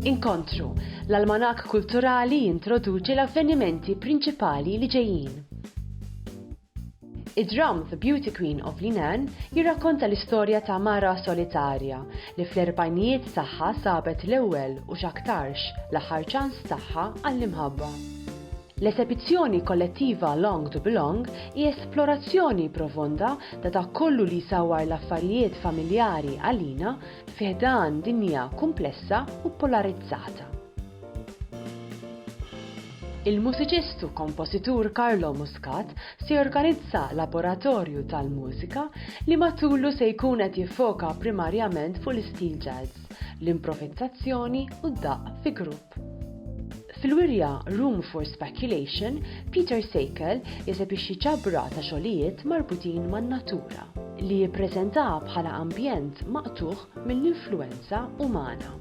Inkontru, l-almanak kulturali jintroduċi l-avvenimenti prinċipali li ġejjin. Id-dram The Beauty Queen of Linan jirrakkonta l-istorja ta' mara solitarja li fl-erbajnijiet tagħha sabet l-ewwel u x'aktarx l-aħħar ċans tagħha għall-imħabba. L-esebizzjoni kollettiva Long to Belong hija esplorazzjoni profonda ta' dak kollu li jsawwar l-affarijiet familjari għalina fih dan dinja komplessa u polarizzata. Il-mużiċistu kompositur Carlo Muscat se jorganizza laboratorju tal-mużika li matullu se jkun qed jiffoka primarjament fuq l-istil jazz, l-improvvizzazzjoni u d-daqq fi grupp. Fil-wirja Room for Speculation, Peter Seikel jesebixxi ġabra ta' xogħlijiet marbutin man-natura li jippreżenta bħala ambjent maqtuħ mill-influenza umana.